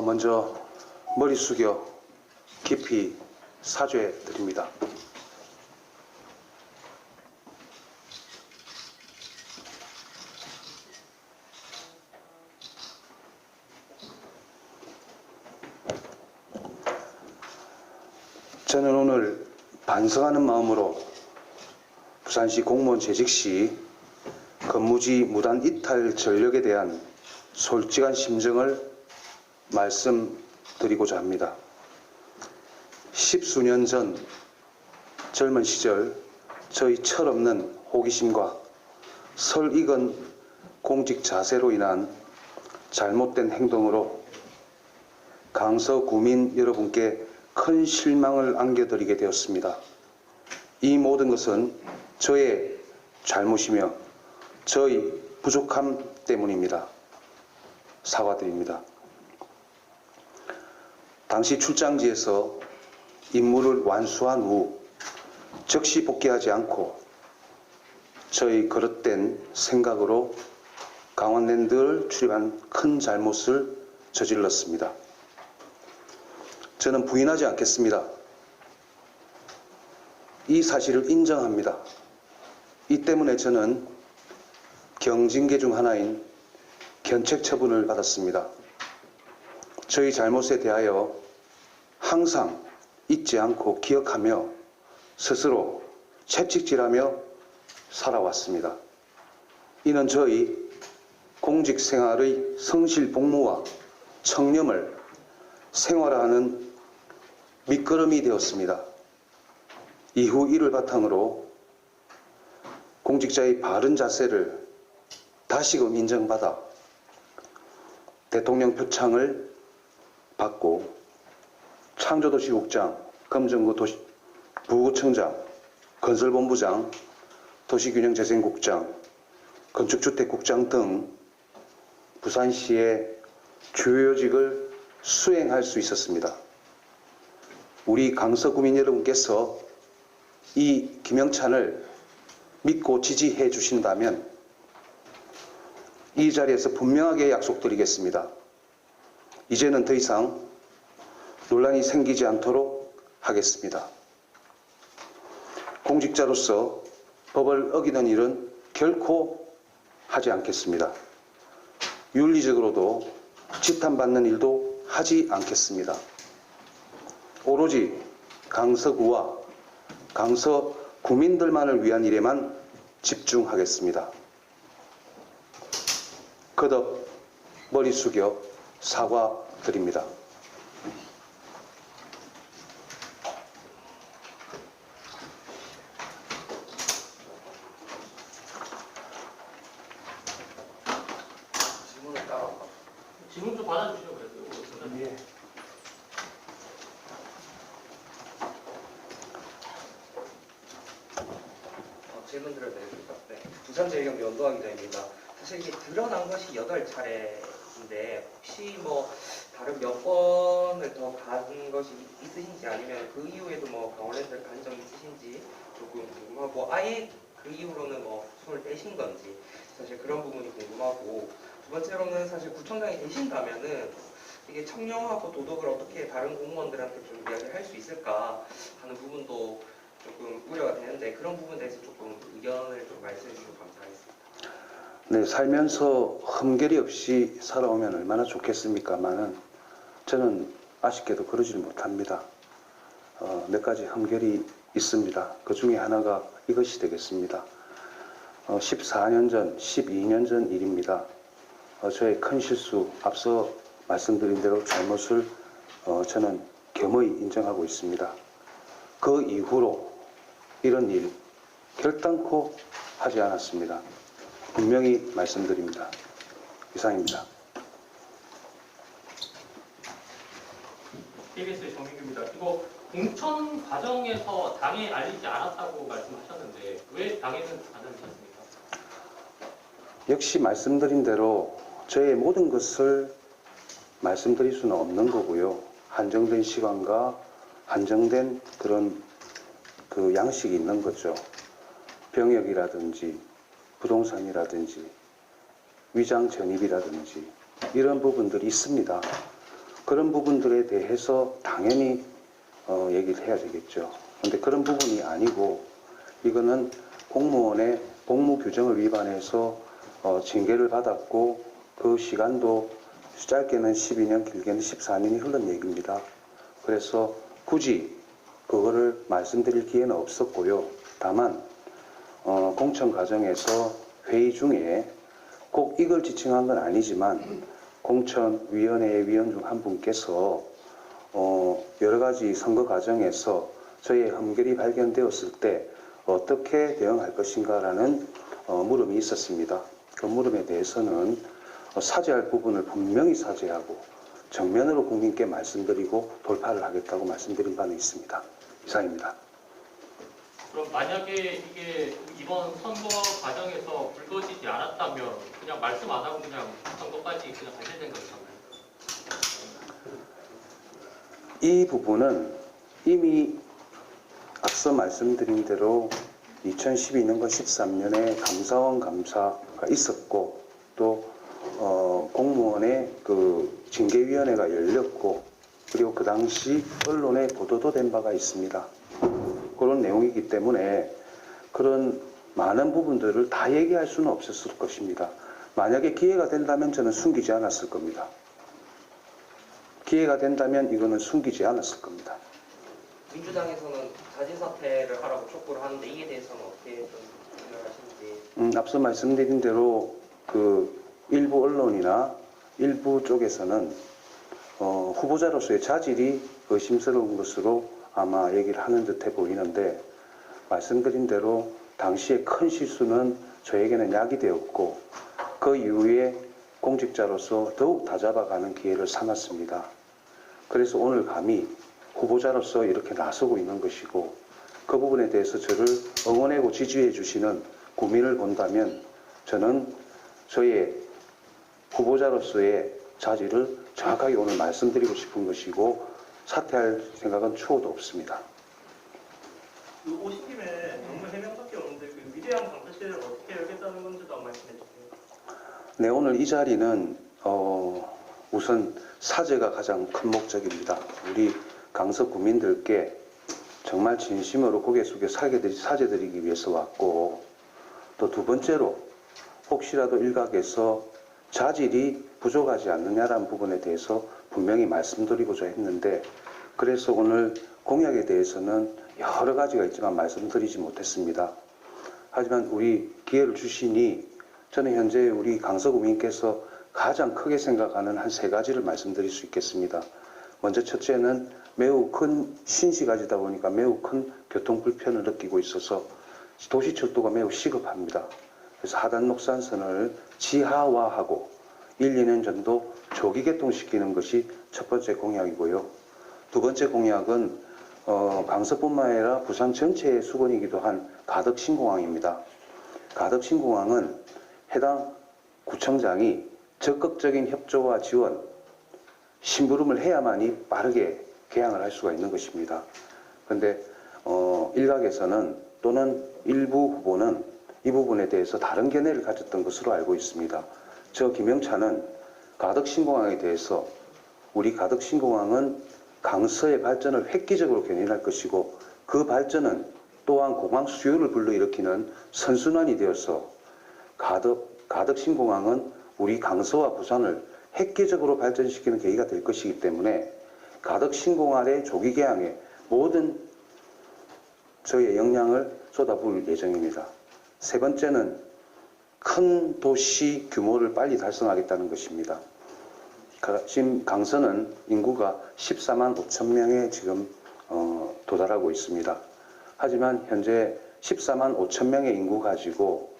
먼저 머리 숙여 깊이 사죄드립니다. 저는 오늘 반성하는 마음으로 부산시 공무원 재직 시 근무지 무단 이탈 전력에 대한 솔직한 심정을 말씀드리고자 합니다. 십수년 전 젊은 시절 저희 철없는 호기심과 설익은 공직 자세로 인한 잘못된 행동으로 강서구민 여러분께 큰 실망을 안겨드리게 되었습니다. 이 모든 것은 저의 잘못이며 저의 부족함 때문입니다. 사과드립니다. 당시 출장지에서 임무를 완수한 후 즉시 복귀하지 않고 저의 그릇된 생각으로 강원랜드를 출입한 큰 잘못을 저질렀습니다. 저는 부인하지 않겠습니다. 이 사실을 인정합니다. 이 때문에 저는 경징계 중 하나인 견책 처분을 받았습니다. 저희 잘못에 대하여 항상 잊지 않고 기억하며 스스로 채찍질하며 살아왔습니다. 이는 저희 공직 생활의 성실 복무와 청렴을 생활화하는 밑거름이 되었습니다. 이후 이를 바탕으로 공직자의 바른 자세를 다시금 인정받아 대통령 표창을 받고 창조도시국장, 검정구 부구청장, 건설본부장, 도시균형재생국장, 건축주택국장 등 부산시의 주요 요직을 수행할 수 있었습니다. 우리 강서구민 여러분께서 이 김영찬을 믿고 지지해 주신다면 이 자리에서 분명하게 약속드리겠습니다. 이제는 더 이상 논란이 생기지 않도록 하겠습니다. 공직자로서 법을 어기는 일은 결코 하지 않겠습니다. 윤리적으로도 지탄받는 일도 하지 않겠습니다. 오로지 강서구와 강서 구민들만을 위한 일에만 집중하겠습니다. 거듭 머리 숙여 사과드립니다. 질문 좀 받아주시죠. 그래도. 예. 질문 드려도 되겠습니까? 네. 부산제일경제 연도환 기자입니다. 사실 이게 드러난 것이 8차례인데 혹시 뭐 다른 몇 번을 더 간 것이 있으신지 아니면 그 이후에도 뭐 강원랜드를 간 적이 있으신지 조금 궁금하고 아예 그 이후로는 뭐 손을 떼신 건지 사실 그런 부분이 궁금하고 두 번째로는 사실 구청장이 되신다면은 이게 청렴하고 도덕을 어떻게 다른 공무원들한테 좀 이야기를 할 수 있을까 하는 부분도 조금 우려가 되는데 그런 부분에 대해서 조금 의견을 좀 말씀해 주시면 감사하겠습니다. 네, 살면서 흠결이 없이 살아오면 얼마나 좋겠습니까마는 저는 아쉽게도 그러지를 못합니다. 몇 가지 흠결이 있습니다. 그 중에 하나가 이것이 되겠습니다. 14년 전, 12년 전 일입니다. 저의 큰 실수, 앞서 말씀드린 대로 잘못을 저는 겸허히 인정하고 있습니다. 그 이후로 이런 일 결단코 하지 않았습니다. 분명히 말씀드립니다. 이상입니다. KBS의 정민규입니다. 이거 공천 과정에서 당에 알리지 않았다고 말씀하셨는데 왜 당에는 안 알리셨습니까? 역시 말씀드린 대로 저의 모든 것을 말씀드릴 수는 없는 거고요. 한정된 시간과 한정된 그런 그 양식이 있는 거죠. 병역이라든지 부동산이라든지 위장 전입이라든지 이런 부분들이 있습니다. 그런 부분들에 대해서 당연히 얘기를 해야 되겠죠. 그런데 그런 부분이 아니고 이거는 공무원의 복무 규정을 위반해서 징계를 받았고 그 시간도 짧게는 12년 길게는 14년이 흘른 얘기입니다. 그래서 굳이 그거를 말씀드릴 기회는 없었고요. 다만 공천 과정에서 회의 중에 꼭 이걸 지칭한 건 아니지만 공천위원회 위원 중 한 분께서 여러 가지 선거 과정에서 저의 흠결이 발견되었을 때 어떻게 대응할 것인가라는 물음이 있었습니다. 그 물음에 대해서는 사죄할 부분을 분명히 사죄하고 정면으로 국민께 말씀드리고 돌파를 하겠다고 말씀드린 바는 있습니다. 이상입니다. 그럼 만약에 이게 이번 선거 과정에서 불거지지 않았다면 그냥 말씀 안 하고 그냥 선거까지 그냥 가실 생각이셨나요? 이 부분은 이미 앞서 말씀드린 대로 2012년과 13년에 감사원 감사가 있었고 또 공무원의 그 징계위원회가 열렸고 그리고 그 당시 언론에 보도도 된 바가 있습니다. 그런 내용이기 때문에 그런 많은 부분들을 다 얘기할 수는 없었을 것입니다. 만약에 기회가 된다면 저는 숨기지 않았을 겁니다. 기회가 된다면 이거는 숨기지 않았을 겁니다. 민주당에서는 자진 사퇴를 하라고 촉구를 하는데 이에 대해서는 어떻게 좀 생각하시는지. 앞서 말씀드린 대로 그 일부 언론이나 일부 쪽에서는 후보자로서의 자질이 의심스러운 것으로 아마 얘기를 하는 듯해 보이는데 말씀드린 대로 당시의 큰 실수는 저에게는 약이 되었고 그 이후에 공직자로서 더욱 다잡아가는 기회를 삼았습니다. 그래서 오늘 감히 후보자로서 이렇게 나서고 있는 것이고 그 부분에 대해서 저를 응원하고 지지해 주시는 국민을 본다면 저는 저의 후보자로서의 자질을 정확하게 오늘 말씀드리고 싶은 것이고 사퇴할 생각은 추호도 없습니다. 그 오신 김에 정말 3명밖에 없는데 그 위대한 방패실을 어떻게 열겠다는 건지도 한번 말씀해 주세요. 네, 오늘 이 자리는 우선 사죄가 가장 큰 목적입니다. 우리 강서 구민들께 정말 진심으로 고개 숙여 사죄드리기 위해서 왔고 또 두 번째로 혹시라도 일각에서 자질이 부족하지 않느냐라는 부분에 대해서 분명히 말씀드리고자 했는데 그래서 오늘 공약에 대해서는 여러 가지가 있지만 말씀드리지 못했습니다. 하지만 우리 기회를 주시니 저는 현재 우리 강서구민께서 가장 크게 생각하는 한 3가지를 말씀드릴 수 있겠습니다. 먼저 첫째는 매우 큰 신시가지다 보니까 매우 큰 교통 불편을 느끼고 있어서 도시철도가 매우 시급합니다. 그래서 하단녹산선을 지하화하고 1, 2년 정도 조기 개통시키는 것이 첫 번째 공약이고요. 두 번째 공약은 강서뿐만 아니라 부산 전체의 수건이기도 한 가덕신공항입니다. 가덕신공항은 해당 구청장이 적극적인 협조와 지원, 심부름을 해야만이 빠르게 개항을 할 수가 있는 것입니다. 그런데 일각에서는 또는 일부 후보는 이 부분에 대해서 다른 견해를 가졌던 것으로 알고 있습니다. 저 김영찬은 가덕신공항에 대해서 우리 가덕신공항은 강서의 발전을 획기적으로 견인할 것이고 그 발전은 또한 공항 수요를 불러일으키는 선순환이 되어서 가덕신공항은 우리 강서와 부산을 획기적으로 발전시키는 계기가 될 것이기 때문에 가덕신공항의 조기 개항에 모든 저희의 역량을 쏟아부을 예정입니다. 세 번째는 큰 도시 규모를 빨리 달성하겠다는 것입니다. 지금 강서는 인구가 14만 5천 명에 지금 도달하고 있습니다. 하지만 현재 14만 5천 명의 인구 가지고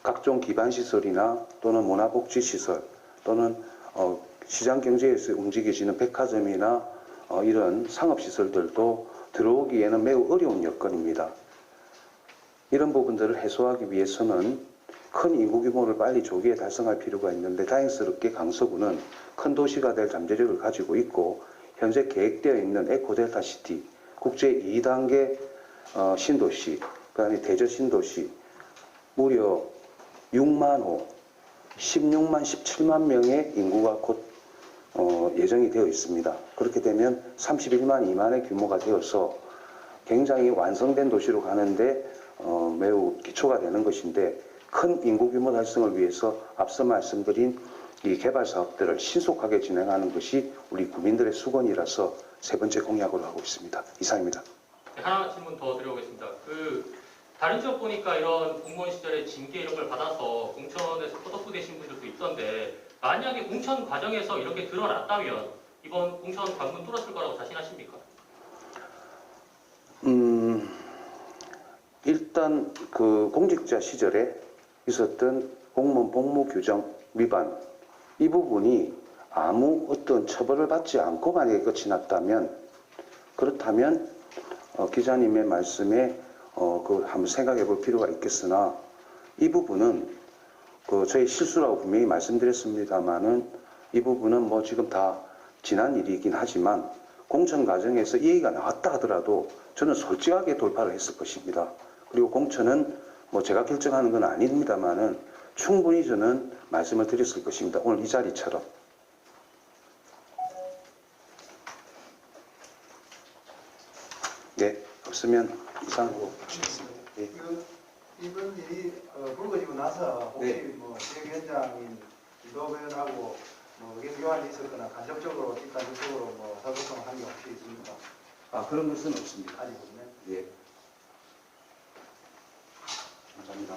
각종 기반시설이나 또는 문화복지시설 또는 시장 경제에서 움직여지는 백화점이나 이런 상업시설들도 들어오기에는 매우 어려운 여건입니다. 이런 부분들을 해소하기 위해서는 큰 인구 규모를 빨리 조기에 달성할 필요가 있는데 다행스럽게 강서구는 큰 도시가 될 잠재력을 가지고 있고 현재 계획되어 있는 에코델타시티, 국제 2단계 신도시, 그다음에 대저 신도시 무려 6만 호, 16만, 17만 명의 인구가 곧 예정이 되어 있습니다. 그렇게 되면 31만 미만의 규모가 되어서 굉장히 완성된 도시로 가는데 매우 기초가 되는 것인데, 큰 인구 규모 달성을 위해서 앞서 말씀드린 이 개발 사업들을 신속하게 진행하는 것이 우리 국민들의 수건이라서 세 번째 공약으로 하고 있습니다. 이상입니다. 네, 하나 질문 더 드려보겠습니다. 다른 지역 보니까 이런 공무원 시절에 징계 이런 걸 받아서 공천에서 컷오프 되신 분들도 있던데, 만약에 공천 과정에서 이렇게 드러났다면 이번 공천 관문 뚫었을 거라고 자신하십니까? 일단 그 공직자 시절에 있었던 공무원 복무 규정 위반, 이 부분이 아무 어떤 처벌을 받지 않고 만약에 끝이 났다면, 그렇다면 기자님의 말씀에 그 한번 생각해 볼 필요가 있겠으나, 이 부분은 저희 실수라고 분명히 말씀드렸습니다만은, 이 부분은 뭐 지금 다 지난 일이긴 하지만 공천 과정에서 이 얘기가 나왔다 하더라도 저는 솔직하게 돌파를 했을 것입니다. 그리고 공천은 뭐 제가 결정하는 건 아닙니다만은 충분히 저는 말씀을 드렸을 것입니다. 오늘 이 자리처럼. 네, 없으면 이상으로 마치겠습니다. 예. 이번 일이 불거지고 나서 혹시 네. 뭐 지역위원장인 이도변하고 뭐 의견 교환이 있었거나 간접적으로 직간접적으로 뭐 사소통을 한 게 혹시 있습니까? 그런 것은 없습니다. 아직 없네. 예. 감사합니다.